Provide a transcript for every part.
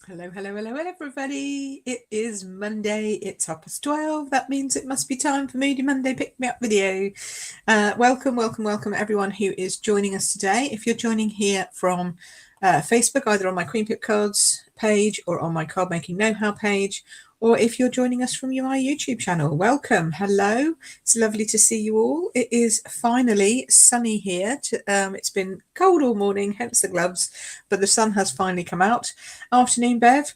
Hello, everybody. It is Monday. It's 12:30. That means it must be time for Moody Monday Pick Me Up video. Welcome, everyone who is joining us today. If you're joining here from Facebook, either on my Queen Pip Cards page or on my Card Making Know-How page, or if you're joining us from my YouTube channel, welcome. Hello. It's lovely to see you all. It is finally sunny here. It's been cold all morning, hence the gloves, but the sun has finally come out. Afternoon, Bev.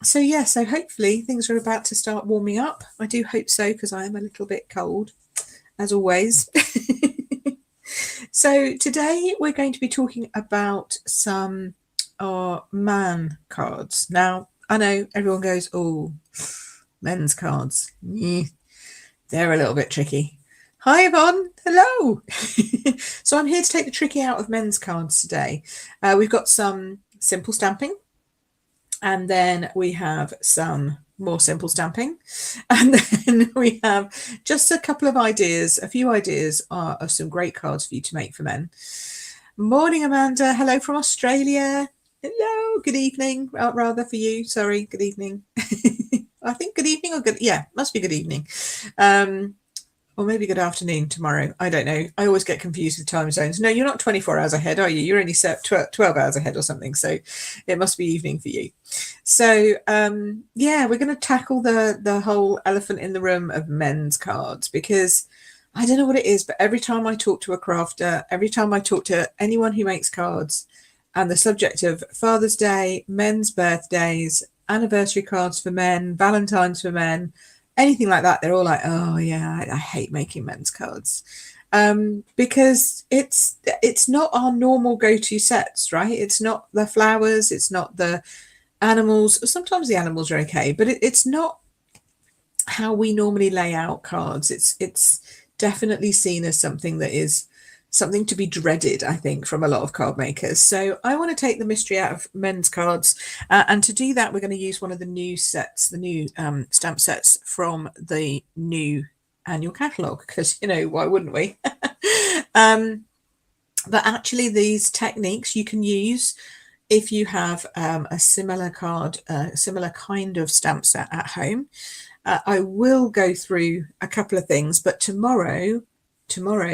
So hopefully things are about to start warming up. I do hope so, because I am a little bit cold, as always. So today we're going to be talking about some man cards. Now, I know everyone goes, oh, men's cards. They're a little bit tricky. Hi, Yvonne. Hello. So I'm here to take the tricky out of men's cards today. We've got some simple stamping, and then we have some more simple stamping, and then we have just a few ideas of some great cards for you to make for men. Morning, Amanda. Hello from Australia. Hello, good evening, rather for you. Sorry, good evening. I think good evening or good, yeah, must be good evening. Or maybe good afternoon tomorrow. I don't know. I always get confused with time zones. No, you're not 24 hours ahead, are you? You're only 12 hours ahead or something. So it must be evening for you. So, yeah, we're going to tackle the whole elephant in the room of men's cards, because I don't know what it is, but every time I talk to a crafter, every time I talk to anyone who makes cards, and the subject of Father's Day, men's birthdays, anniversary cards for men, Valentine's for men, anything like that, they're all like, oh yeah, I hate making men's cards, because it's not our normal go-to sets, right? It's not the flowers, it's not the animals. Sometimes the animals are okay, but it's not how we normally lay out cards. It's definitely seen as something that is something to be dreaded, I think, from a lot of card makers. So I want to take the mystery out of men's cards, and to do that we're going to use one of the new sets, the new stamp sets from the new annual catalogue, because, you know, why wouldn't we? But actually these techniques you can use if you have a similar kind of stamp set at home. I will go through a couple of things, but tomorrow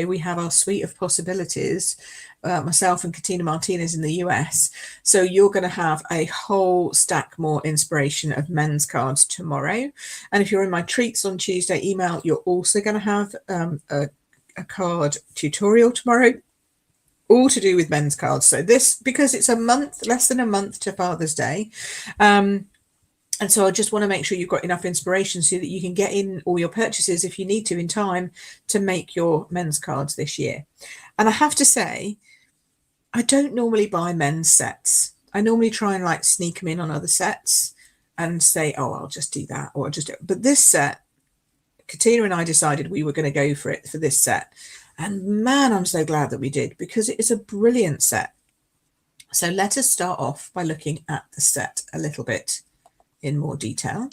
we have our suite of possibilities, myself and Katina Martinez in the US. So you're going to have a whole stack more inspiration of men's cards tomorrow. And if you're in my treats on Tuesday email, you're also going to have a card tutorial tomorrow, all to do with men's cards. So this, because it's less than a month to Father's Day, and so I just want to make sure you've got enough inspiration so that you can get in all your purchases, if you need to, in time to make your men's cards this year. And I have to say, I don't normally buy men's sets. I normally try and like sneak them in on other sets and say, oh, I'll just do that, or I'll just do it. But this set, Katina and I decided we were going to go for it for this set. And man, I'm so glad that we did, because it is a brilliant set. So let us start off by looking at the set a little bit in more detail. I'm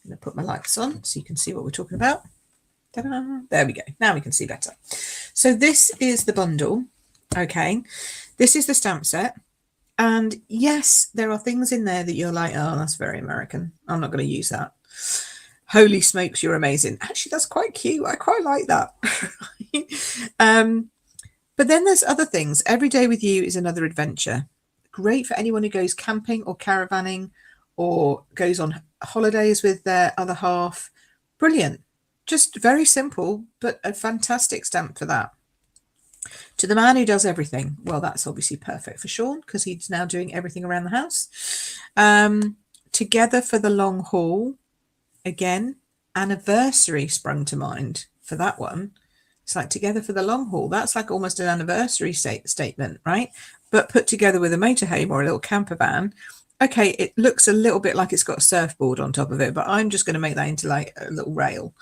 going to put my lights on so you can see what we're talking about. Ta-da! There we go. Now we can see better. So this is the bundle. Okay, this is the stamp set. And yes, there are things in there that you're like, oh, that's very American. I'm not going to use that. Holy smokes, you're amazing. Actually, that's quite cute. I quite like that. But then there's other things. Every day with you is another adventure. Great for anyone who goes camping or caravanning, or goes on holidays with their other half. Brilliant. Just very simple, but a fantastic stamp for that. To the man who does everything. Well, that's obviously perfect for Sean, because he's now doing everything around the house. Together for the long haul. Again, anniversary sprung to mind for that one. It's like together for the long haul. That's like almost an anniversary statement, right? But put together with a motorhome or a little camper van. Okay, it looks a little bit like it's got a surfboard on top of it, but I'm just going to make that into like a little rail.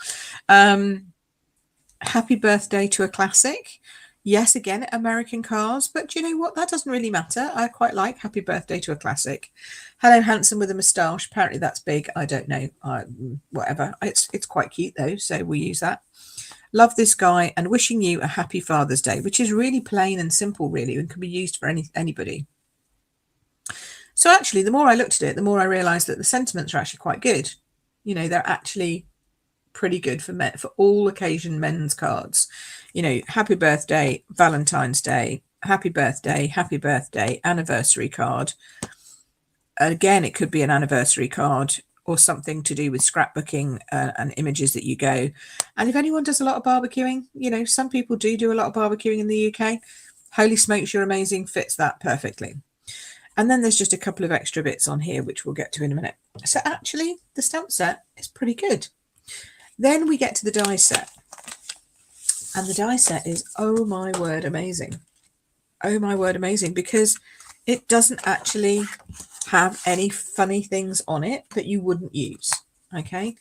Happy birthday to a classic. Yes, again, American cars, but you know what? That doesn't really matter. I quite like happy birthday to a classic. Hello, handsome with a moustache. Apparently that's big. I don't know. Whatever. It's quite cute though, so we'll use that. Love this guy and wishing you a happy Father's Day, which is really plain and simple, really, and can be used for anybody. So actually, the more I looked at it, the more I realised that the sentiments are actually quite good. You know, they're actually pretty good for men, for all occasion men's cards. You know, happy birthday, Valentine's Day, happy birthday, anniversary card. Again, it could be an anniversary card or something to do with scrapbooking and images that you go. And if anyone does a lot of barbecuing, you know, some people do a lot of barbecuing in the UK. Holy smokes, you're amazing, fits that perfectly. And then there's just a couple of extra bits on here, which we'll get to in a minute. So actually, the stamp set is pretty good. Then we get to the die set. And the die set is, oh my word, amazing. Oh my word, amazing, because it doesn't actually have any funny things on it that you wouldn't use. Okay,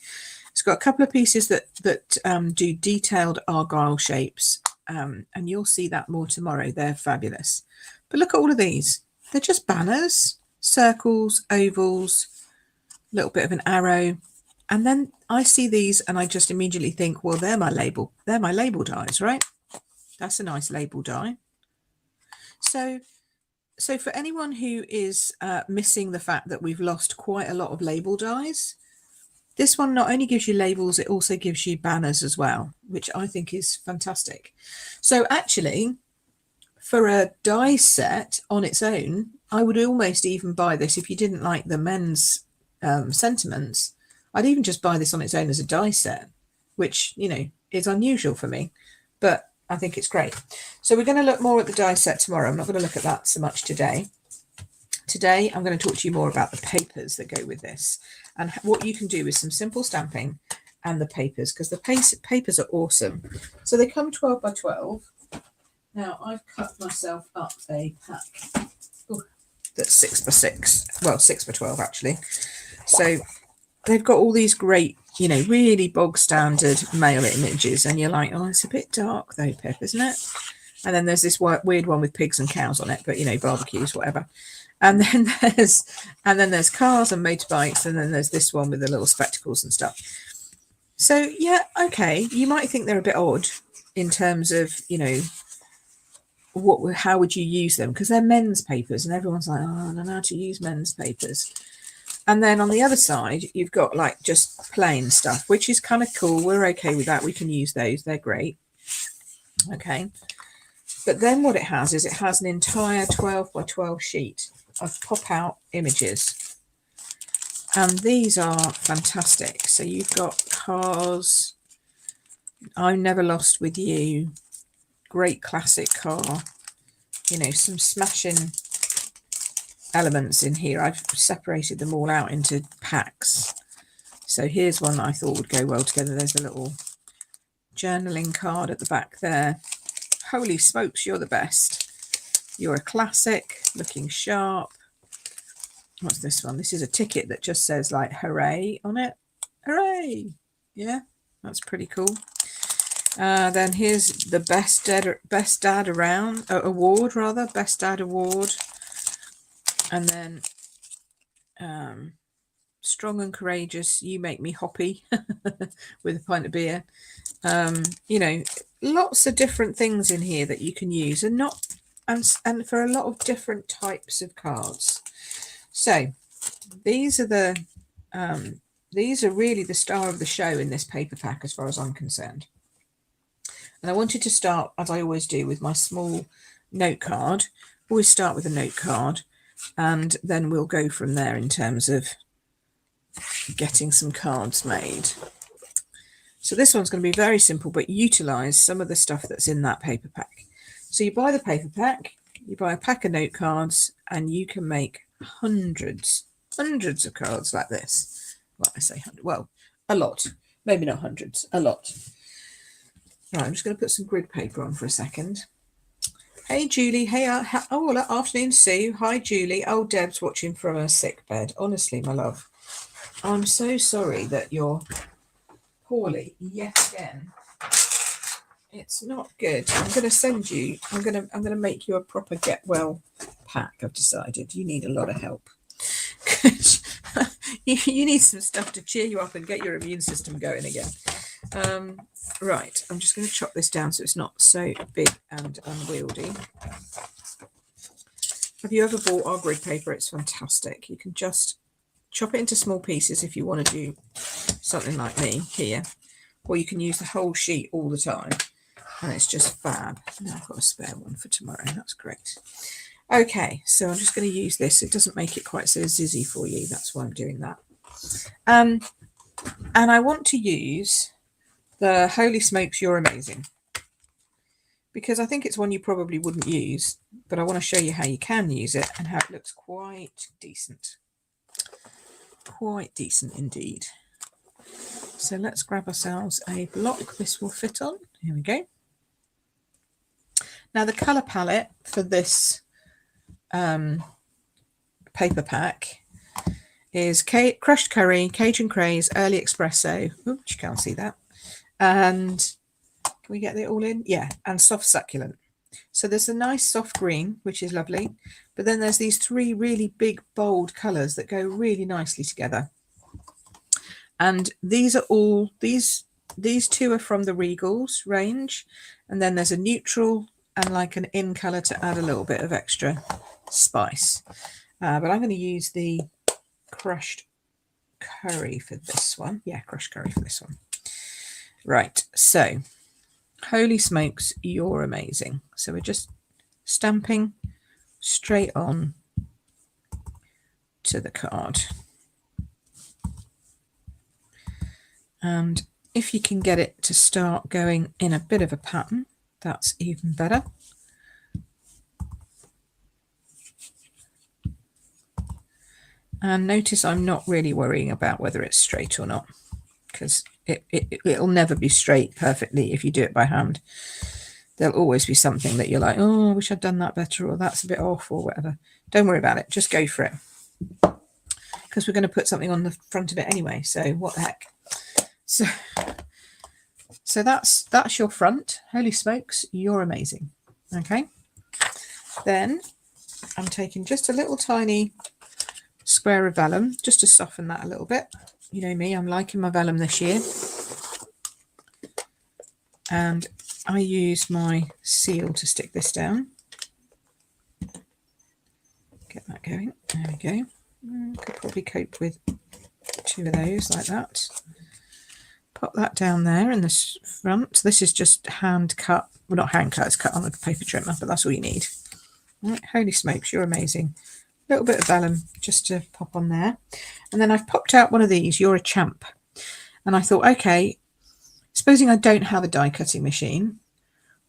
it's got a couple of pieces that do detailed argyle shapes, and you'll see that more tomorrow. They're fabulous. But look at all of these. They're just banners, circles, ovals, a little bit of an arrow. And then I see these and I just immediately think, well, they're my label. They're my label dies, right? That's a nice label die. So for anyone who is missing the fact that we've lost quite a lot of label dies, this one not only gives you labels, it also gives you banners as well, which I think is fantastic. So actually, for a die set on its own, I would almost even buy this if you didn't like the men's sentiments. I'd even just buy this on its own as a die set, which, you know, is unusual for me, but I think it's great. So we're going to look more at the die set tomorrow. I'm not going to look at that so much today. Today, I'm going to talk to you more about the papers that go with this and what you can do with some simple stamping and the papers, because the papers are awesome. So they come 12 by 12. Now, I've cut myself up a pack that's 6 by 6. Well, 6 by 12, actually. So they've got all these great, you know, really bog standard male images. And you're like, oh, it's a bit dark, though, Pip, isn't it? And then there's this weird one with pigs and cows on it, but, you know, barbecues, whatever. And then there's cars and motorbikes. And then there's this one with the little spectacles and stuff. So, yeah, okay. You might think they're a bit odd in terms of, you know, how would you use them? Because they're men's papers and everyone's like, oh, I don't know how to use men's papers. And then on the other side, you've got like just plain stuff, which is kind of cool. We're okay with that. We can use those. They're great. Okay. But then what it has is it has an entire 12 by 12 sheet of pop out images. And these are fantastic. So you've got cars. I'm Never Lost With You. Great classic car, you know, some smashing elements in here. I've separated them all out into packs. So here's one that I thought would go well together. There's a little journaling card at the back there. Holy smokes, you're the best. You're a classic, looking sharp. What's this one? This is a ticket that just says like hooray on it. Hooray! Yeah, that's pretty cool. Then here's the best dad around award, rather, best dad award. And then strong and courageous, you make me hoppy with a pint of beer. You know, lots of different things in here that you can use, and for a lot of different types of cards. So these are really the star of the show in this paper pack as far as I'm concerned. And I wanted to start, as I always do, with my small note card. Always start with a note card, and then we'll go from there in terms of getting some cards made. So this one's going to be very simple, but utilise some of the stuff that's in that paper pack. So you buy the paper pack, you buy a pack of note cards, and you can make hundreds of cards like this. Well, I say hundred, well, a lot. Maybe not hundreds, a lot. Right, I'm just going to put some grid paper on for a second. Hey, Julie. Hey, afternoon, Sue. Hi, Julie. Oh, Deb's watching from her sick bed. Honestly, my love, I'm so sorry that you're poorly yet again. It's not good. I'm going to send you. I'm going to make you a proper get well pack. I've decided you need a lot of help. You need some stuff to cheer you up and get your immune system going again. Right, I'm just going to chop this down so it's not so big and unwieldy. Have you ever bought our grid paper? It's fantastic. You can just chop it into small pieces if you want to do something like me here, or you can use the whole sheet all the time, and it's just fab. Now I've got a spare one for tomorrow. That's great. Okay, so I'm just going to use this. It doesn't make it quite so zizzy for you. That's why I'm doing that. And I want to use the Holy Smokes, You're Amazing, because I think it's one you probably wouldn't use, but I want to show you how you can use it and how it looks quite decent. Quite decent indeed. So let's grab ourselves a block this will fit on. Here we go. Now the colour palette for this paper pack is crushed curry, Cajun craze, early espresso. Oops, you can't see that. And can we get it all in? Yeah, and soft succulent. So there's a nice soft green, which is lovely, but then there's these three really big, bold colours that go really nicely together. And these are all, these two are from the Regals range, and then there's a neutral and like an in colour to add a little bit of extra spice. But I'm going to use the crushed curry for this one. Yeah, crushed curry for this one. Right, so Holy Smokes, You're Amazing. So we're just stamping straight on to the card. And if you can get it to start going in a bit of a pattern, that's even better. And notice I'm not really worrying about whether it's straight or not, because it'll never be straight perfectly if you do it by hand. There'll always be something that you're like, oh, I wish I'd done that better, or that's a bit off, or whatever. Don't worry about it. Just go for it, because we're going to put something on the front of it anyway. So what the heck? So that's your front. Holy Smokes, You're Amazing. Okay. Then I'm taking just a little tiny square of vellum just to soften that a little bit. You know me, I'm liking my vellum this year. And I use my seal to stick this down. Get that going. There we go. Could probably cope with 2 of those like that. Pop that down there in the front. This is just hand cut. Well, not hand cut, it's cut on a paper trimmer, but that's all you need. Right, Holy Smokes, You're Amazing. A little bit of vellum just to pop on there. And then I've popped out one of these, You're a Champ. And I thought, okay, supposing I don't have a die cutting machine,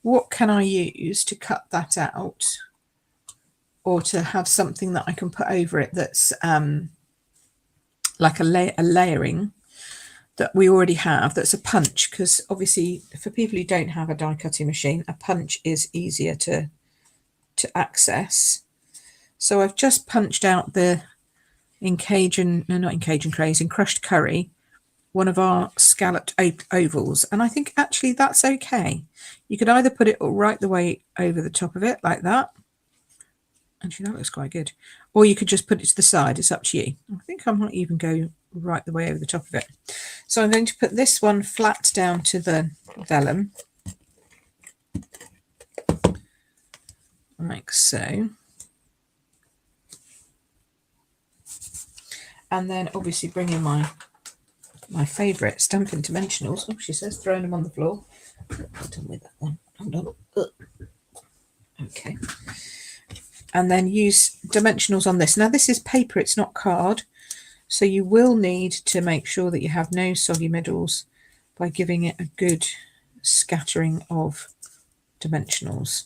what can I use to cut that out, or to have something that I can put over it that's like a layering that we already have, that's a punch, because obviously for people who don't have a die cutting machine, a punch is easier to access. So I've just punched out in crushed curry, one of our scalloped ovals, and I think actually that's okay. You could either put it right the way over the top of it like that. Actually, that looks quite good. Or you could just put it to the side. It's up to you. I think I might even go right the way over the top of it. So I'm going to put this one flat down to the vellum, like so. And then obviously bring in my favourite stamping dimensionals. Oh, she says, throwing them on the floor. Done with that one. Hold on. Okay. And then use dimensionals on this. Now this is paper, it's not card. So you will need to make sure that you have no soggy middles by giving it a good scattering of dimensionals.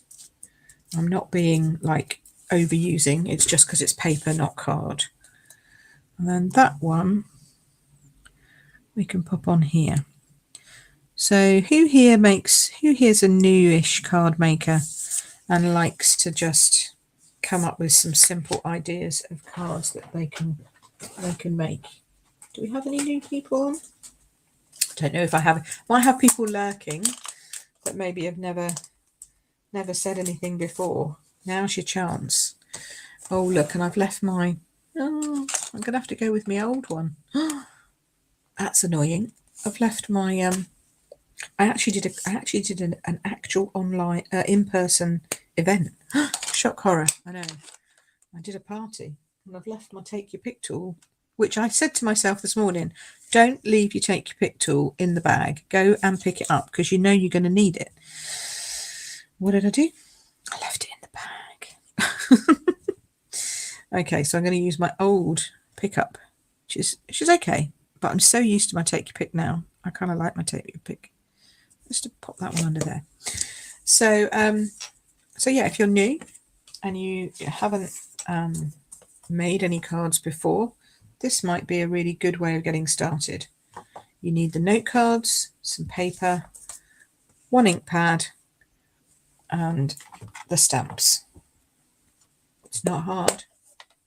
I'm not being like overusing, it's just because it's paper, not card. And then that one we can pop on here. So who here's a newish card maker and likes to just come up with some simple ideas of cards that they can make? Do we have any new people on? I don't know if I have. Might have people lurking that maybe have never said anything before. Now's your chance. Oh look, and I've left my, I'm gonna have to go with my old one. That's annoying. I've left my I actually did an actual online in-person event. Shock horror, I know. I did a party and I've left my take your pick tool, which I said to myself this morning, don't leave your take your pick tool in the bag. Go and pick it up because you know you're going to need it. What did I do? I left it in the bag. Okay, so I'm going to use my old pickup, which is okay, but I'm so used to my take your pick now. I kind of like my take your pick. Just to pop that one under there. So yeah, if you're new and you haven't made any cards before, this might be a really good way of getting started. You need the note cards, some paper, one ink pad, and the stamps. It's not hard,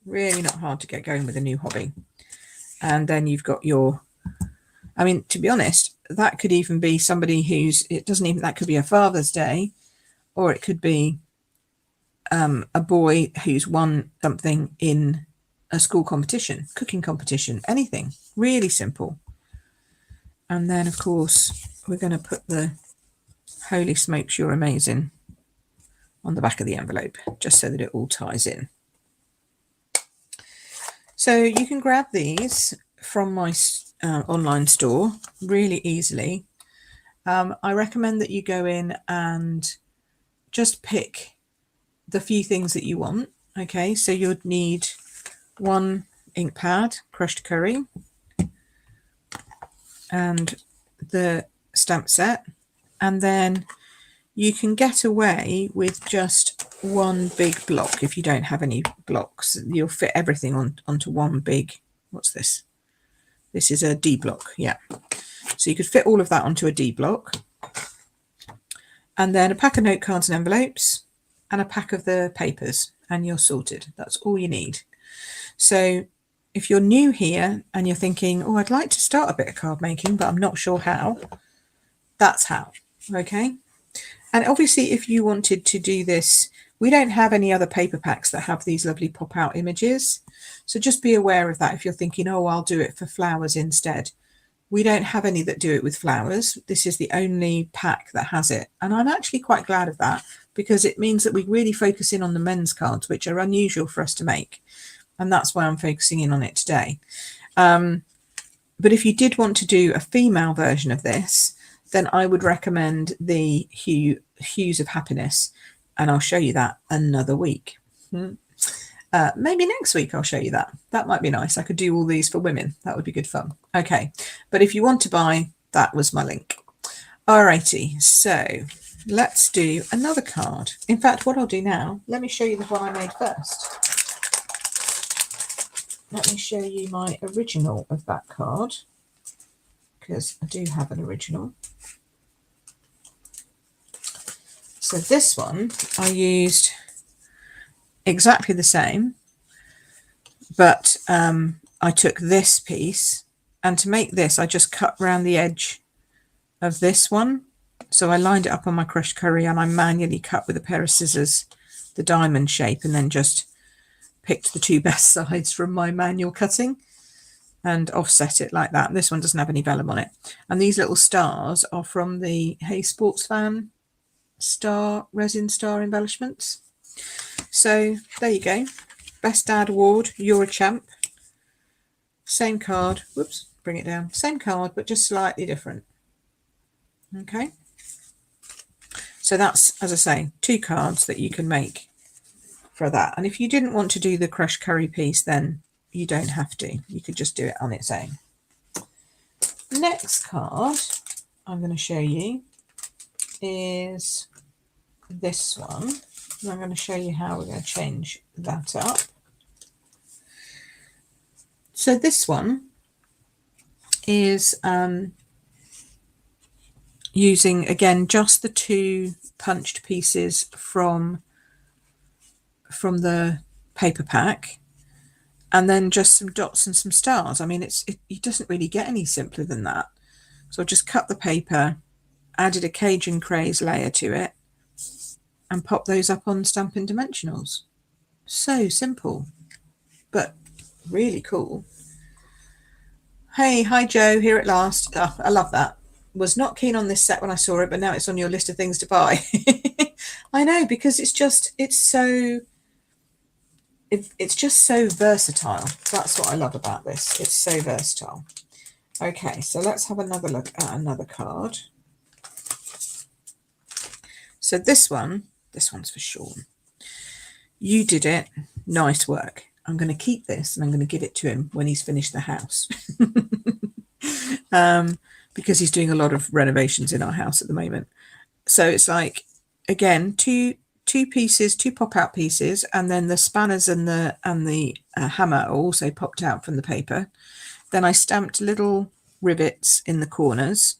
really not hard to get going with a new hobby. And then you've got your, I mean, to be honest, that could even be somebody who's, that could be a Father's Day, or it could be a boy who's won something in a school competition, cooking competition, anything. Really simple. And then, of course, we're going to put the Holy Smokes, You're Amazing on the back of the envelope, just so that it all ties in. So you can grab these from my online store really easily. I recommend that you go in and just pick the few things that you want. Okay, so you'd need one ink pad, crushed curry, and the stamp set, and then you can get away with just one big block. If you don't have any blocks, you'll fit everything onto one big, what's this? This is a D block, yeah. So you could fit all of that onto a D block. And then a pack of note cards and envelopes and a pack of the papers, and you're sorted. That's all you need. So if you're new here and you're thinking, oh, I'd like to start a bit of card making, but I'm not sure how, that's how, okay? And obviously, if you wanted to do this, we don't have any other paper packs that have these lovely pop-out images. So just be aware of that if you're thinking, oh, I'll do it for flowers instead. We don't have any that do it with flowers. This is the only pack that has it. And I'm actually quite glad of that, because it means that we really focus in on the men's cards, which are unusual for us to make. And that's why I'm focusing in on it today. But if you did want to do a female version of this, then I would recommend the Hues of Happiness. And I'll show you that another week. Maybe next week I'll show you that. That might be nice. I could do all these for women. That would be good fun. Okay, but if you want to buy, that was my link. Alrighty, so let's do another card. In fact, what I'll do now, let me show you the one I made first. Let me show you my original of that card, because I do have an original. So this one I used exactly the same, but I took this piece, and to make this I just cut around the edge of this one. So I lined it up on my crushed curry and I manually cut with a pair of scissors the diamond shape, and then just picked the two best sides from my manual cutting and offset it like that. This one doesn't have any vellum on it, and these little stars are from the Hey Sports Fan star resin star embellishments. So there you go. Best Dad Award, you're a champ. Same card, whoops, bring it down. Same card, but just slightly different. Okay. So that's, as I say, two cards that you can make for that. And if you didn't want to do the crushed curry piece, then you don't have to. You could just do it on its own. Next card I'm going to show you is this one. And I'm going to show you how we're going to change that up. So this one is using, again, just the two punched pieces from the paper pack, and then just some dots and some stars. I mean, it doesn't really get any simpler than that. So I just cut the paper, added a Cajun Craze layer to it, and pop those up on Stampin' Dimensionals. So simple, but really cool. Hey, hi Joe, here at last. Oh, I love that. Was not keen on this set when I saw it, but now it's on your list of things to buy. I know, because it's it's just so versatile. That's what I love about this. It's so versatile. Okay, so let's have another look at another card. So this one's for Sean. You did it. Nice work. I'm going to keep this and I'm going to give it to him when he's finished the house. Because he's doing a lot of renovations in our house at the moment. So it's like, again, two pieces, two pop-out pieces, and then the spanners and the hammer are also popped out from the paper. Then I stamped little rivets in the corners.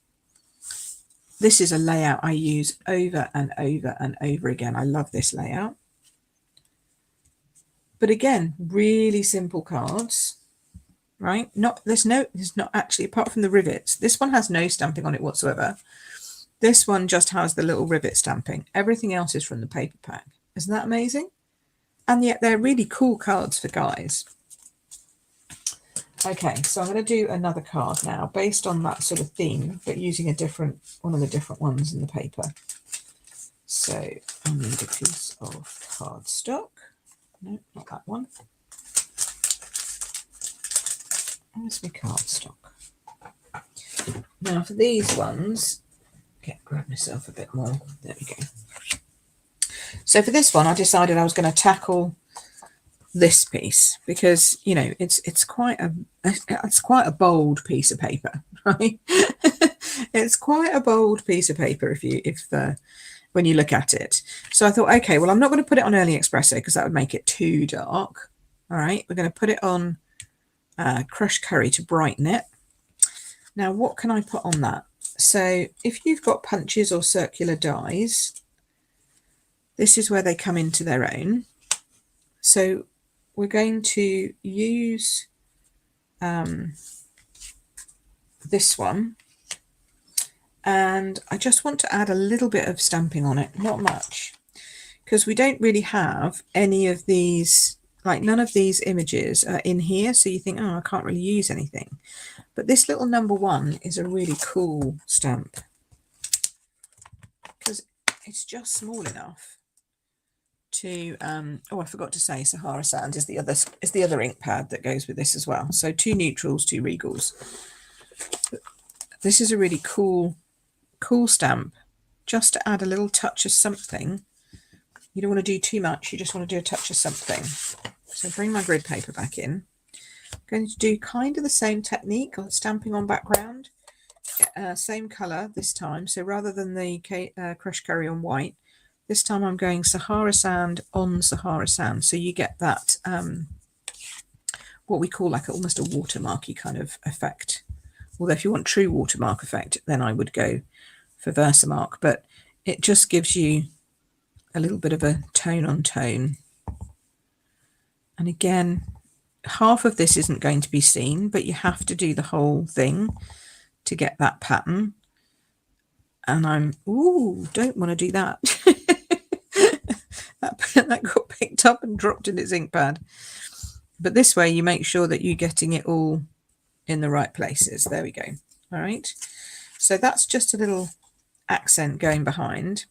This is a layout I use over and over and over again. I love this layout. But again, really simple cards, right? There's not actually, apart from the rivets, this one has no stamping on it whatsoever. This one just has the little rivet stamping. Everything else is from the paper pack. Isn't that amazing? And yet they're really cool cards for guys. Okay, so I'm going to do another card now based on that sort of theme, but using one of the different ones in the paper. So I need a piece of cardstock. No, not that one. Where's my cardstock? Now for these ones, grab myself a bit more. There we go. So for this one, I decided I was going to tackle this piece because, you know, it's quite a bold piece of paper, right? It's quite a bold piece of paper when you look at it. So I thought, okay, well, I'm not going to put it on early espresso because that would make it too dark. All right, we're going to put it on crushed curry to brighten it. Now, what can I put on that? So if you've got punches or circular dies, this is where they come into their own. So we're going to use this one, and I just want to add a little bit of stamping on it, not much, because we don't really have any of these, like none of these images are in here, so you think, oh, I can't really use anything. But this little number 1 is a really cool stamp because it's just small enough to oh, I forgot to say Sahara Sand is the other ink pad that goes with this as well. So 2 neutrals, 2 regals. This is a really cool stamp, just to add a little touch of something. You don't want to do too much, you just want to do a touch of something. So bring my grid paper back in. I'm going to do kind of the same technique on stamping on background, same colour this time. So rather than the crushed curry on white, this time I'm going Sahara Sand on Sahara Sand. So you get that, what we call like almost a watermarky kind of effect. Although if you want true watermark effect, then I would go for Versamark. But it just gives you a little bit of a tone on tone. And again, half of this isn't going to be seen, but you have to do the whole thing to get that pattern. And don't want to do that. that got picked up and dropped in its ink pad. But this way you make sure that you're getting it all in the right places. There we go. All right. So that's just a little accent going behind.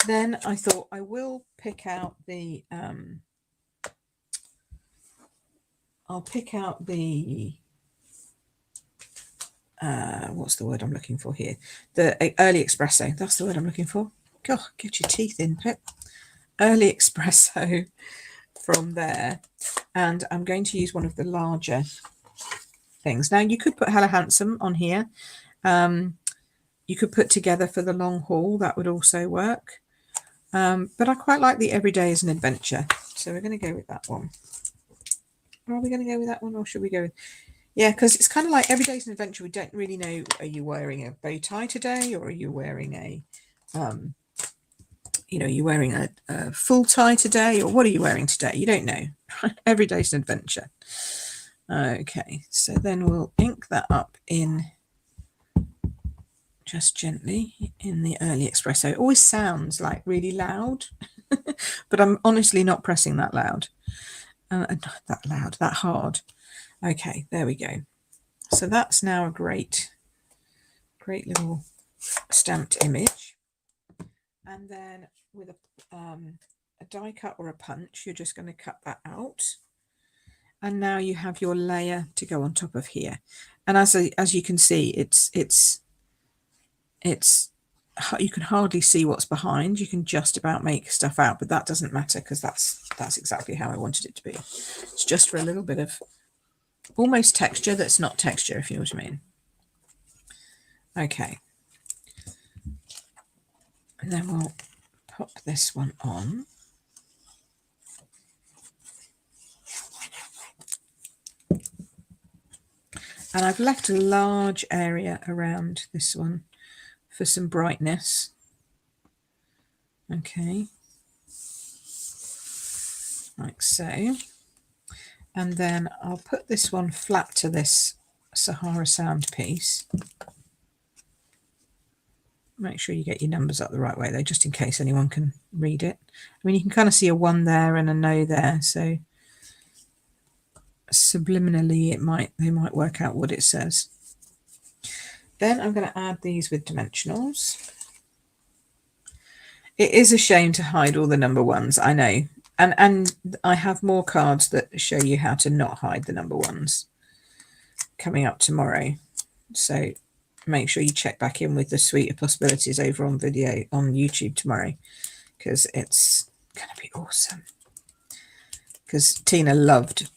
Then I thought I will pick out the I'll pick out the what's the word I'm looking for here? The early espresso. That's the word I'm looking for. God, get your teeth in, Pip. Early espresso from there. And I'm going to use one of the larger things. Now, you could put Hello Handsome on here. You could put Together for the Long Haul. That would also work. But I quite like the Everyday is an Adventure. So we're going to go with that one. Are we going to go with that one, or should we go with... Yeah, because it's kind of like Every Day's an Adventure. We don't really know, are you wearing a bow tie today, or are you wearing a, you know, are you wearing a full tie today, or what are you wearing today? You don't know. Every Day's an Adventure. Okay, so then we'll ink that up in, just gently, in the Early Espresso. It always sounds like really loud, but I'm honestly not pressing that loud. That hard. Okay, there we go. So that's now a great little stamped image. And then with a die cut or a punch, you're just going to cut that out. And now you have your layer to go on top of here. And as you can see, it's you can hardly see what's behind. You can just about make stuff out, but that doesn't matter because that's exactly how I wanted it to be. It's just for a little bit of almost texture that's not texture, if you know what I mean. Okay. And then we'll pop this one on. And I've left a large area around this one for some brightness. Okay. Like so. And then I'll put this one flat to this Sahara Sound piece. Make sure you get your numbers up the right way though, just in case anyone can read it. I mean, you can kind of see a 1 there and a no there, so subliminally they might work out what it says. Then I'm going to add these with dimensionals. It is a shame to hide all the number ones, I know. And I have more cards that show you how to not hide the number ones coming up tomorrow. So make sure you check back in with the Suite of Possibilities over on video on YouTube tomorrow, because it's going to be awesome. Because Tina loved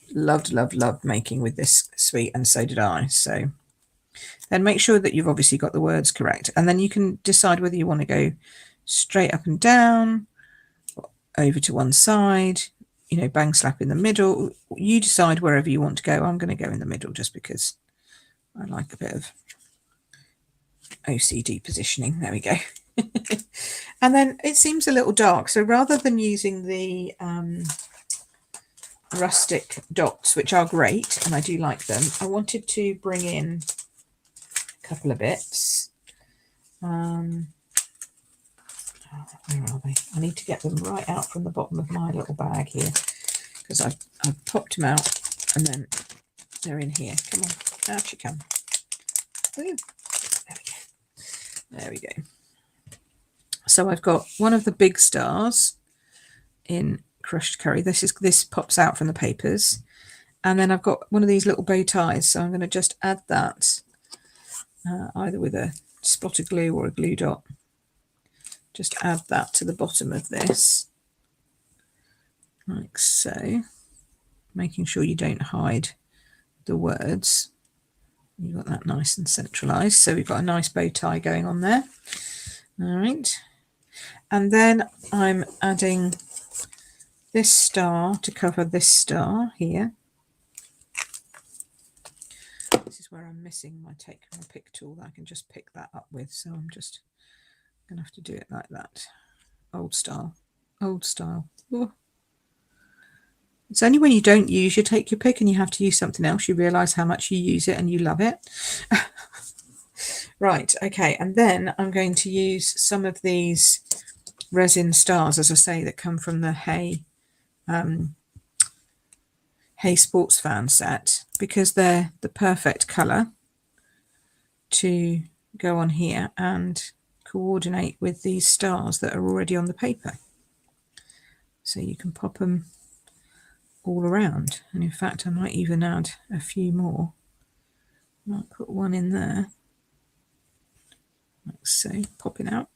making with this suite, and so did I. So then make sure that you've obviously got the words correct, and then you can decide whether you want to go straight up and down, over to one side, you know, bang slap in the middle. You decide wherever you want to go. I'm going to go in the middle just because I like a bit of OCD positioning. There we go. And then it seems a little dark, so rather than using the rustic dots, which are great and I do like them, I wanted to bring in a couple of bits. Where are they? I need to get them right out from the bottom of my little bag here, because I've popped them out and then they're in here. Come on, out you come. Ooh, there we go. There we go. So I've got one of the big stars in crushed curry. This pops out from the papers, and then I've got one of these little bow ties. So I'm going to just add that either with a spot of glue or a glue dot. Just add that to the bottom of this, like so, making sure you don't hide the words. You've got that nice and centralized. So we've got a nice bow tie going on there. All right. And then I'm adding this star to cover this star here. This is where I'm missing my take my pick tool that I can just pick that up with. So I'm just going to have to do it like that. Old style. Old style. Ooh. It's only when you don't use your take your pick and you have to use something else you realise how much you use it and you love it. Right, okay, and then I'm going to use some of these resin stars, as I say, that come from the Hay Sports Fan set, because they're the perfect colour to go on here and coordinate with these stars that are already on the paper. So you can pop them all around, and in fact I might even add a few more. I might put one in there, like so, popping out,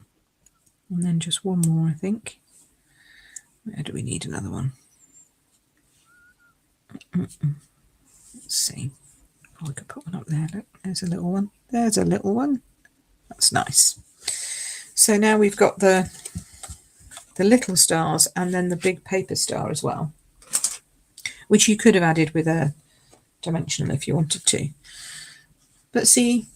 and then just one more, I think. Where do we need another one? Let's see. Oh, I could put one up there. Look, there's a little one. There's a little one. That's nice. So now we've got the little stars and then the big paper star as well, which you could have added with a dimensional if you wanted to. But see,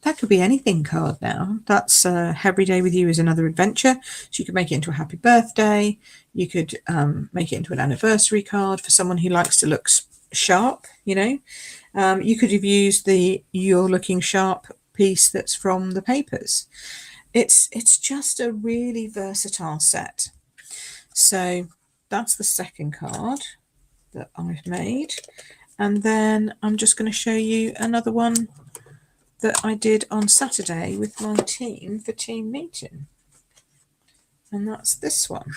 that could be anything card now. That's Every Day With You is Another Adventure. So you could make it into a happy birthday. You could make it into an anniversary card for someone who likes to look sharp, you know. You could have used the You're Looking Sharp piece that's from the papers. It's just a really versatile set. So that's the second card that I've made. And then I'm just going to show you another one that I did on Saturday with my team for team meeting. And that's this one.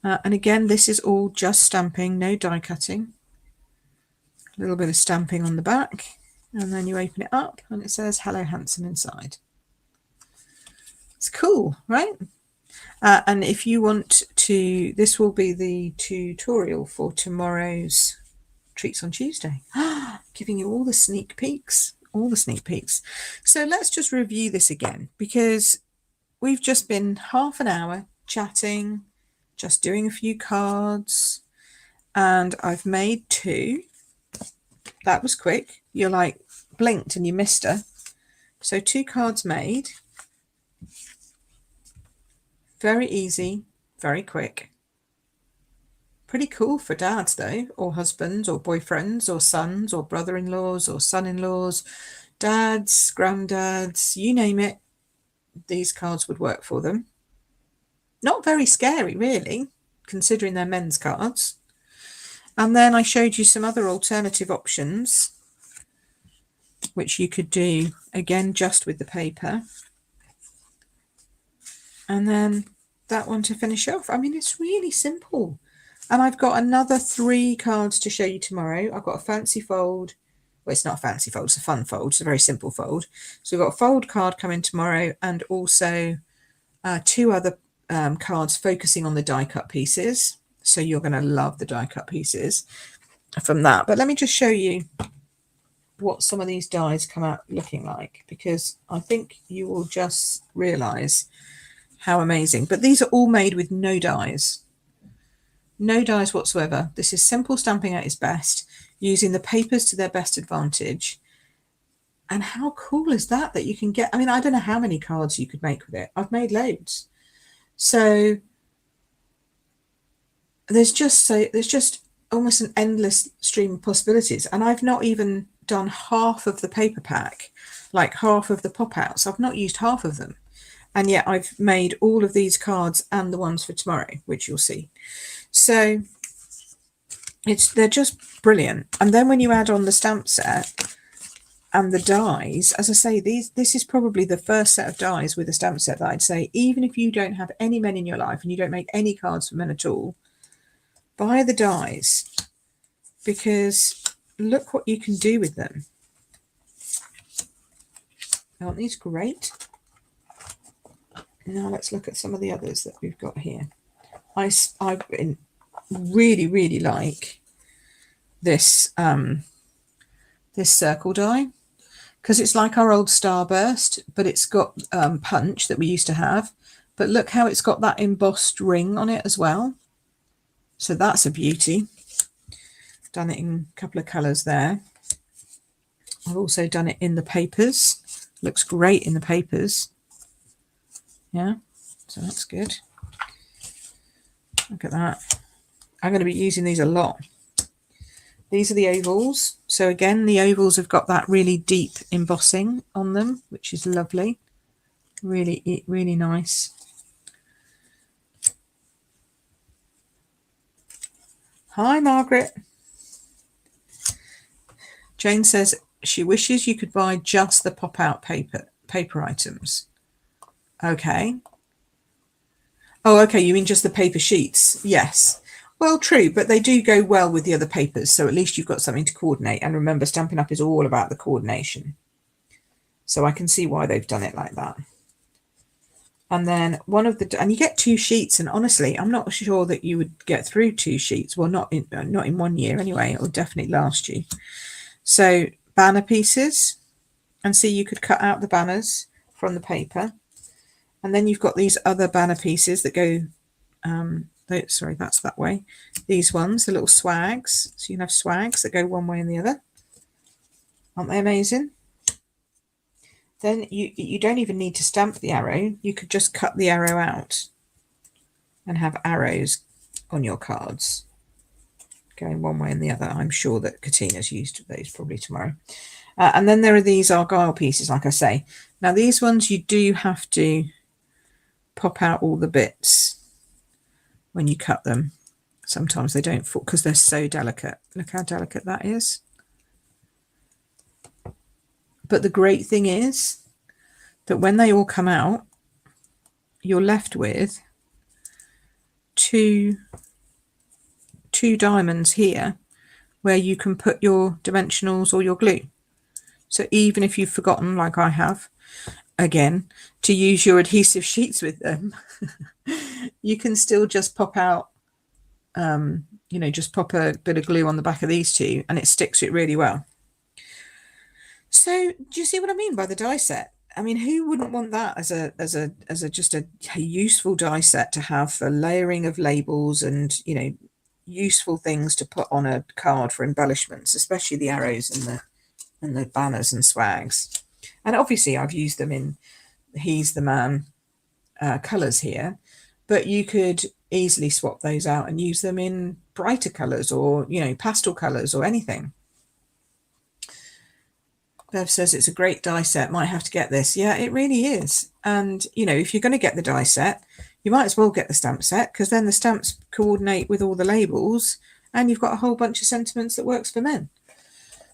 And again, this is all just stamping, no die cutting. A little bit of stamping on the back, and then you open it up and it says Hello Handsome inside. It's cool, right? And if you want to, this will be the tutorial for tomorrow's Treats on Tuesday. Giving you all the sneak peeks, So let's just review this again, because we've just been half an hour chatting, just doing a few cards, and I've made 2. That was quick. You're like blinked and you missed her. So 2 cards made. Very easy, very quick. Pretty cool for dads though, or husbands, or boyfriends, or sons, or brother-in-laws, or son-in-laws, dads, granddads, you name it. These cards would work for them. Not very scary really, considering they're men's cards. And then I showed you some other alternative options, which you could do again just with the paper. And then that one to finish off. I mean, it's really simple. And I've got another 3 cards to show you tomorrow. I've got a fancy fold. Well, it's not a fancy fold, it's a fun fold. It's a very simple fold. So we've got a fold card coming tomorrow, and also 2 other cards focusing on the die cut pieces. So you're going to love the die cut pieces from that. But let me just show you what some of these dies come out looking like, because I think you will just realize how amazing. But these are all made with no dies. No dies whatsoever. This is simple stamping at its best, using the papers to their best advantage. And how cool is that, that you can get, I mean, I don't know how many cards you could make with it. I've made loads. So there's just almost an endless stream of possibilities. And I've not even done half of the paper pack, like half of the pop outs. I've not used half of them. And yet I've made all of these cards and the ones for tomorrow, which you'll see. So they're just brilliant. And then when you add on the stamp set and the dies, as I say, this is probably the first set of dies with a stamp set that I'd say, even if you don't have any men in your life and you don't make any cards for men at all, buy the dies, because look what you can do with them. Aren't these great? Now let's look at some of the others that we've got here. I really like this this circle die, because it's like our old Starburst, but it's got punch that we used to have. But look how it's got that embossed ring on it as well. So that's a beauty. Done it in a couple of colours there. I've also done it in the papers. Looks great in the papers. Yeah, so that's good. Look at that. I'm going to be using these a lot. These are the ovals. So again, the ovals have got that really deep embossing on them, which is lovely. Really, really nice. Hi, Margaret. Jane says she wishes you could buy just the pop-out paper items. Okay. Oh, okay, you mean just the paper sheets? Yes. Well, true, but they do go well with the other papers, so at least you've got something to coordinate. And remember, Stampin' Up! Is all about the coordination. So I can see why they've done it like that. And then and you get 2 sheets, and honestly, I'm not sure that you would get through 2 sheets. Well, not in 1 year anyway. It will definitely last you. So banner pieces, and see, you could cut out the banners from the paper. And then you've got these other banner pieces that go, sorry, that's that way. These ones, the little swags. So you can have swags that go one way and the other. Aren't they amazing? Then you don't even need to stamp the arrow. You could just cut the arrow out and have arrows on your cards going one way and the other. I'm sure that Katina's used those probably tomorrow. And then there are these Argyle pieces, like I say. Now these ones you do have to pop out all the bits when you cut them. Sometimes they don't fall because they're so delicate. Look how delicate that is. But the great thing is that when they all come out, you're left with two diamonds here where you can put your dimensionals or your glue. So even if you've forgotten, like I have, again, to use your adhesive sheets with them, you can still just pop out, you know, just pop a bit of glue on the back of these two and it sticks it really well. So do you see what I mean by the die set? I mean, who wouldn't want that as a just a useful die set to have for layering of labels and, you know, useful things to put on a card for embellishments, especially the arrows and the banners and swags. And obviously I've used them in He's the Man colours here, but you could easily swap those out and use them in brighter colours or, you know, pastel colours or anything. Bev says it's a great die set, might have to get this. Yeah, it really is. And, you know, if you're going to get the die set, you might as well get the stamp set, because then the stamps coordinate with all the labels and you've got a whole bunch of sentiments that works for men.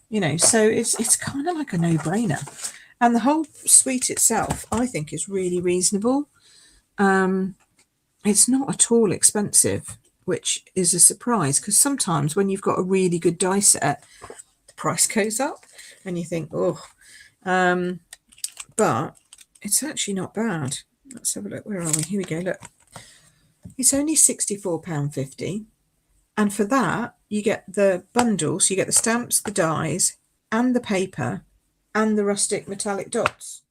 You know, so it's kind of like a no-brainer. And the whole suite itself, I think, is really reasonable. It's not at all expensive, which is a surprise, because sometimes when you've got a really good die set, the price goes up and you think, oh, but it's actually not bad. Let's have a look. Where are we? Here we go. Look, it's only £64.50. And for that, you get the bundle. So you get the stamps, the dies, and the paper, and the rustic metallic dots.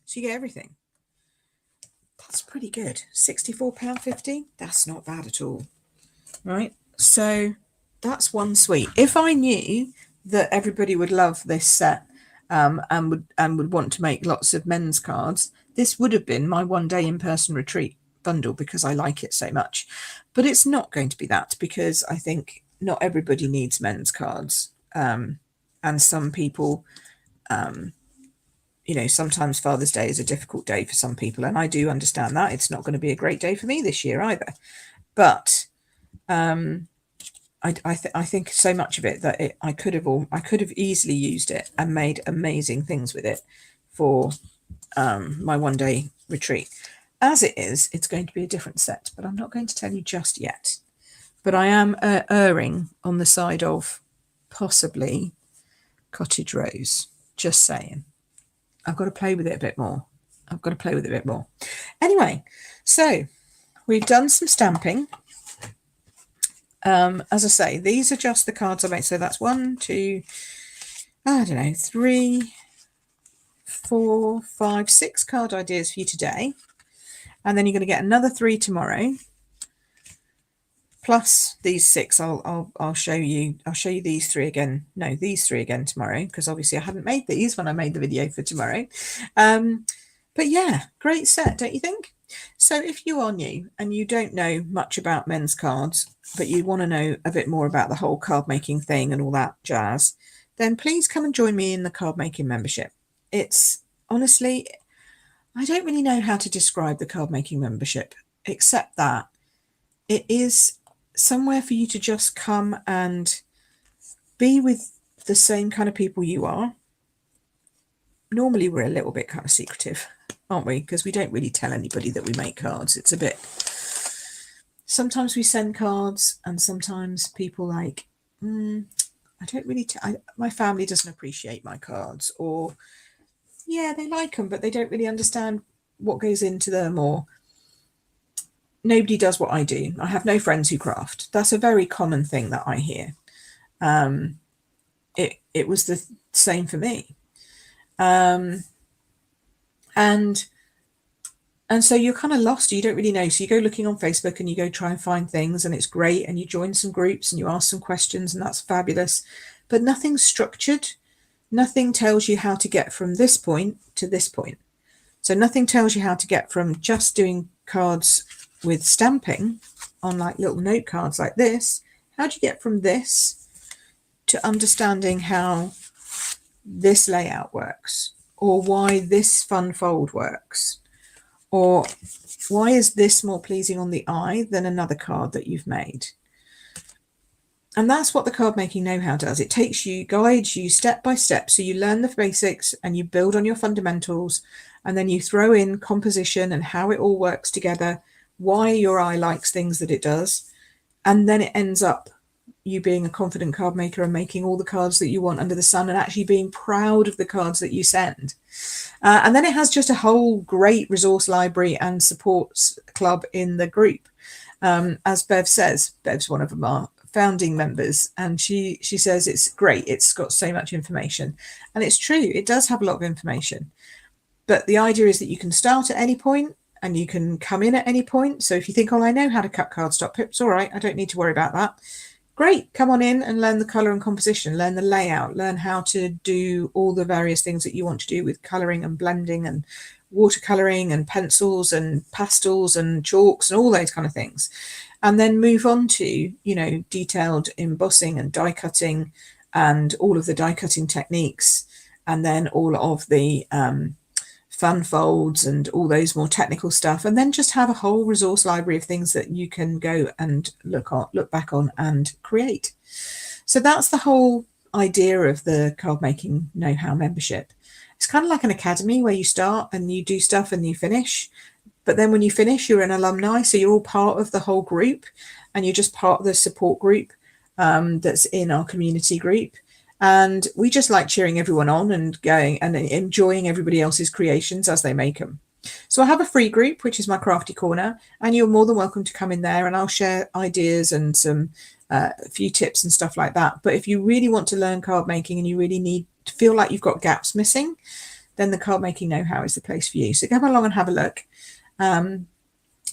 So you get everything. That's pretty good. £64.50. That's not bad at all. Right. So that's one suite. If I knew that everybody would love this set and would want to make lots of men's cards, this would have been my one-day in-person retreat bundle, because I like it so much. But it's not going to be that, because I think not everybody needs men's cards, and some people, you know, sometimes Father's Day is a difficult day for some people, and I do understand that. It's not going to be a great day for me this year either, but I think so much of it that I could have easily used it and made amazing things with it for my one-day retreat. As it is, it's going to be a different set, but I'm not going to tell you just yet. But I am erring on the side of possibly Cottage Rose. Just saying. I've got to play with it a bit more. Anyway, so we've done some stamping. As I say, these are just the cards I made. So that's 1, 2, I don't know, 3, 4, 5, 6 card ideas for you today. And then you're going to get another 3 tomorrow, plus these 6. I'll show you these 3 again. No, these 3 again tomorrow, because obviously I hadn't made these when I made the video for tomorrow. But yeah, great set, don't you think? So if you are new and you don't know much about men's cards, but you want to know a bit more about the whole card making thing and all that jazz, then please come and join me in the card making membership. It's honestly, I don't really know how to describe the card making membership, except that it is somewhere for you to just come and be with the same kind of people you are. Normally we're a little bit kind of secretive, aren't we? Because we don't really tell anybody that we make cards. It's a bit, sometimes we send cards and sometimes people like, I don't really, my family doesn't appreciate my cards, or yeah, they like them, but they don't really understand what goes into them, or nobody does what I do. I have no friends who craft. That's a very common thing that I hear. It was the same for me. And so you're kind of lost. You don't really know. So you go looking on Facebook and you go try and find things, and it's great. And you join some groups and you ask some questions, and that's fabulous. But nothing's structured. Nothing tells you how to get from this point to this point. So nothing tells you how to get from just doing cards with stamping on like little note cards like this. How do you get from this to understanding how this layout works, or why this fun fold works, or why is this more pleasing on the eye than another card that you've made? And that's what the card making know-how does. It takes you, guides you step by step. So you learn the basics and you build on your fundamentals, and then you throw in composition and how it all works together why your eye likes things that it does, and then it ends up you being a confident card maker and making all the cards that you want under the sun and actually being proud of the cards that you send. And then it has just a whole great resource library and supports club in the group. As Bev says, Bev's one of our founding members, and she says it's great. It's got so much information, and it's true. It does have a lot of information, but the idea is that you can start at any point and you can come in at any point. So if you think, oh, I know how to cut cardstock pips, all right, I don't need to worry about that. Great, come on in and learn the colour and composition, learn the layout, learn how to do all the various things that you want to do with colouring and blending and watercolouring and pencils and pastels and chalks and all those kind of things. And then move on to, you know, detailed embossing and die cutting and all of the die cutting techniques, and then all of the fun folds and all those more technical stuff, and then just have a whole resource library of things that you can go and look back on and create. So that's the whole idea of the card making know-how membership. It's kind of like an academy where you start and you do stuff and you finish, but then when you finish you're an alumni, so you're all part of the whole group, and you're just part of the support group that's in our community group. And we just like cheering everyone on and going and enjoying everybody else's creations as they make them. So I have a free group, which is my Crafty Corner, and you're more than welcome to come in there, and I'll share ideas and some a few tips and stuff like that. But if you really want to learn card making and you really need to feel like you've got gaps missing, then the card making know-how is the place for you. So come along and have a look.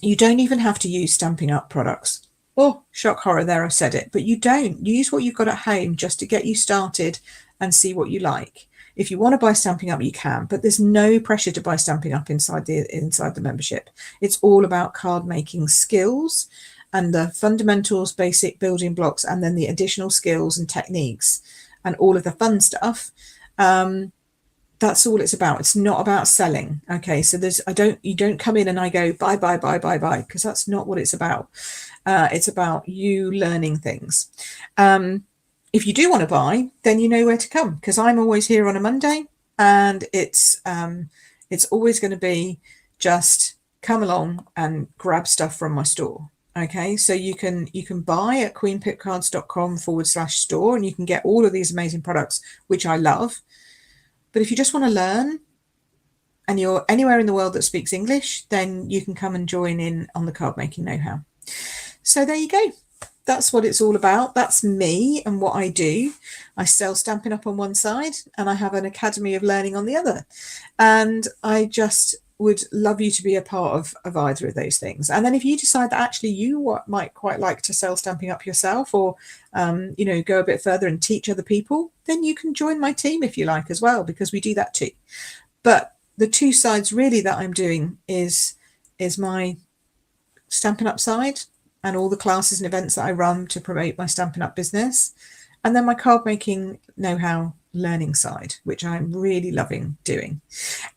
You don't even have to use Stampin' Up products. Oh, shock horror there, I said it, but you don't. Use what you've got at home just to get you started and see what you like. If you want to buy Stampin' Up, you can, but there's no pressure to buy Stampin' Up inside the membership. It's all about card making skills and the fundamentals, basic building blocks, and then the additional skills and techniques and all of the fun stuff. That's all it's about. It's not about selling. Okay, so you don't come in and I go buy, because that's not what it's about. It's about you learning things. If you do want to buy, then you know where to come, because I'm always here on a Monday, and it's always going to be just come along and grab stuff from my store. Okay, so you can buy at queenpipcards.com/store, and you can get all of these amazing products, which I love. But if you just want to learn and you're anywhere in the world that speaks English, then you can come and join in on the card making know-how. So there you go. That's what it's all about. That's me and what I do. I sell Stampin' Up on one side, and I have an Academy of Learning on the other. And I just would love you to be a part of either of those things. And then if you decide that actually you might quite like to sell Stampin' Up yourself, or go a bit further and teach other people, then you can join my team if you like as well, because we do that too. But the two sides really that I'm doing is my Stampin' Up side and all the classes and events that I run to promote my Stampin' Up business, and then my card making know-how learning side, which I'm really loving doing.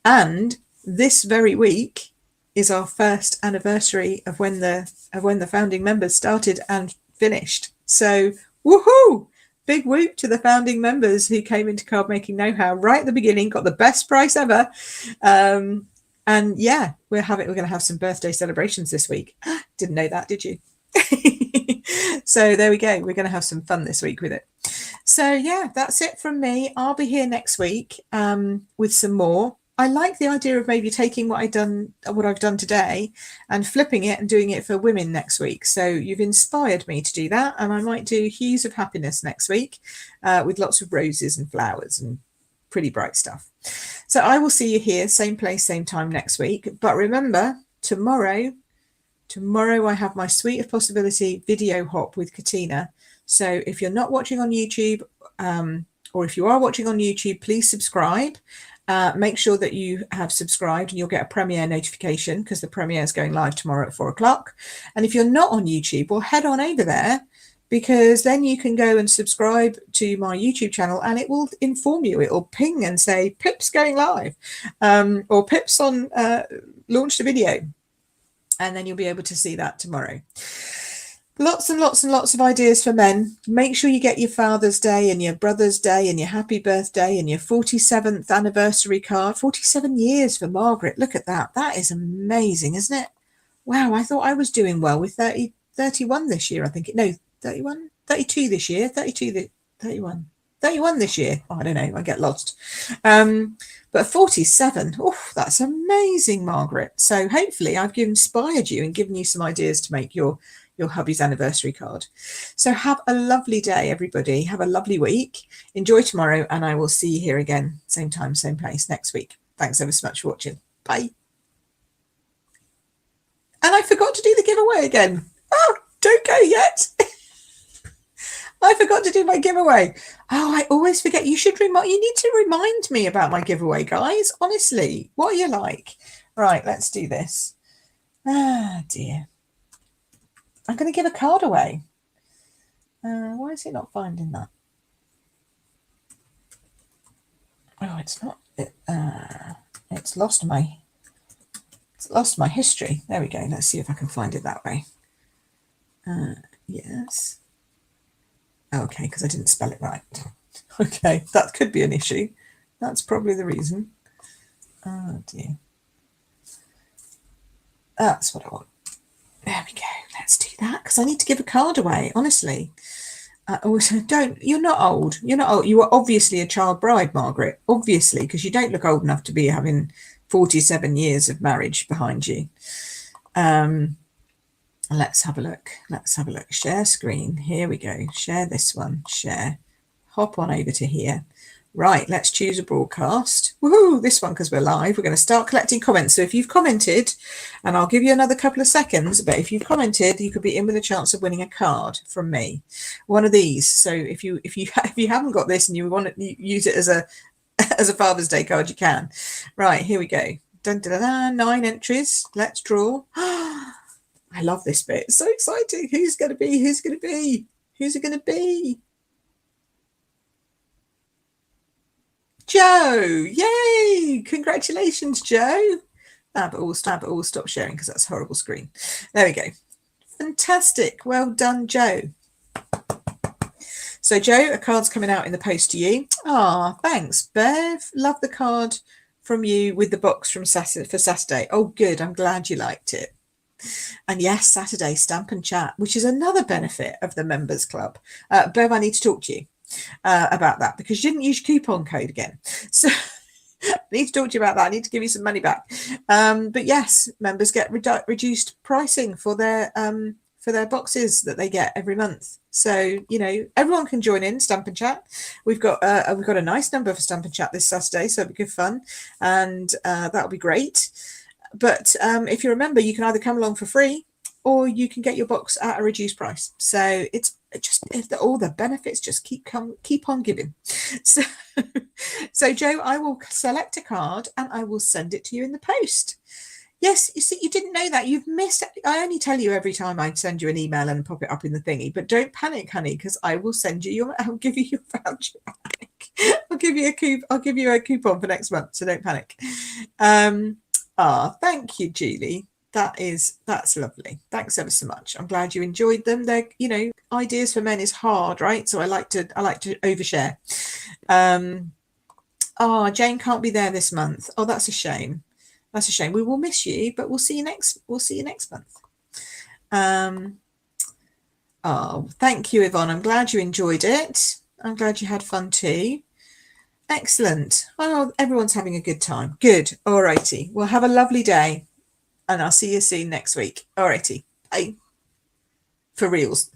And this very week is our first anniversary of when the founding members started and finished. So woohoo! Big whoop to the founding members who came into card making know-how right at the beginning, got the best price ever. And yeah, we're going to have some birthday celebrations this week. Didn't know that, did you? So there we go. We're going to have some fun this week with it. So yeah, that's it from me. I'll be here next week with some more. I like the idea of maybe taking what I've done today and flipping it and doing it for women next week. So you've inspired me to do that, and I might do Hues of Happiness next week with lots of roses and flowers and pretty bright stuff. So I will see you here, same place, same time next week. But remember, tomorrow I have my Suite of Possibility video hop with Katina. So if you're not watching on YouTube, or if you are watching on YouTube, please subscribe. Make sure that you have subscribed, and you'll get a premiere notification, because the premiere is going live tomorrow at 4 o'clock. And if you're not on YouTube, well, head on over there, because then you can go and subscribe to my YouTube channel, and it will inform you. It will ping and say Pip's going live, or Pip's on launched a video, and then you'll be able to see that tomorrow. Lots and lots and lots of ideas for men. Make sure you get your Father's Day and your Brother's Day and your happy birthday and your 47th anniversary card. 47 years for Margaret. Look at that. That is amazing, isn't it? Wow, I thought I was doing well with 30, 31 this year. I think no, 31, 32 this year, 32, 31, 31 this year. Oh, I don't know. I get lost. But 47. Oh, that's amazing, Margaret. So hopefully I've inspired you and given you some ideas to make your hubby's anniversary card. So have a lovely day, everybody. Have a lovely week. Enjoy tomorrow, and I will see you here again, same time, same place next week. Thanks ever so much for watching. Bye. And I forgot to do the giveaway again. Oh, don't go yet. I forgot to do my giveaway. Oh, I always forget. You need to remind me about my giveaway, guys. Honestly, what are you like? Right, let's do this. Ah, dear. I'm going to give a card away. Why is it not finding that? Oh, it's not. It's lost my history. There we go. Let's see if I can find it that way. Yes. Okay, because I didn't spell it right. Okay, that could be an issue. That's probably the reason. Oh dear. That's what I want. There we go. Let's do that because I need to give a card away. Honestly. Also, you're not old. You're not old. You are obviously a child bride, Margaret. Obviously, because you don't look old enough to be having 47 years of marriage behind you. Let's have a look. Share screen. Here we go. Share this one. Share. Hop on over to here. Right, let's choose a broadcast. Woohoo, this one because we're live. We're going to start collecting comments. So if you've commented, and I'll give you another couple of seconds, but if you've commented, you could be in with a chance of winning a card from me. One of these. So if you haven't got this and you want to use it as a Father's Day card, you can. Right, here we go. Dun, dun, dun, dun, 9 entries. Let's draw. I love this bit. It's so exciting. Who's going to be? Who's it going to be? Joe. Yay. Congratulations, Joe. But we'll stop sharing because that's a horrible screen. There we go. Fantastic. Well done, Joe. So, Joe, a card's coming out in the post to you. Ah, thanks, Bev. Love the card from you with the box from for Saturday. Oh, good. I'm glad you liked it. And yes, Saturday, Stamp and Chat, which is another benefit of the Members Club. Bev, I need to talk to you about that because you didn't use your coupon code again. So I need to talk to you about that. I need to give you some money back. But yes, members get reduced pricing for their boxes that they get every month. So, everyone can join in Stamp and Chat. We've got a nice number for Stamp and Chat this Saturday, so it'll be good fun. And that'll be great. But if you remember, you can either come along for free or you can get your box at a reduced price. So it's just all the benefits just keep on giving. So Joe, I will select a card and I will send it to you in the post. Yes, you see, you didn't know that. You've missed it. I only tell you every time I send you an email and pop it up in the thingy. But don't panic, honey, because I will send you I'll give you your voucher back. I'll give you a coupon for next month. So don't panic. Thank you, Julie. That's lovely. Thanks ever so much. I'm glad you enjoyed them. They're, ideas for men is hard, right? So I like to overshare. Jane can't be there this month. Oh, that's a shame. That's a shame. We will miss you, but we'll see you next month. Thank you, Yvonne. I'm glad you enjoyed it. I'm glad you had fun too. Excellent. Well, everyone's having a good time. Good. All righty. Well, have a lovely day. And I'll see you soon next week. All righty. Bye. For reals.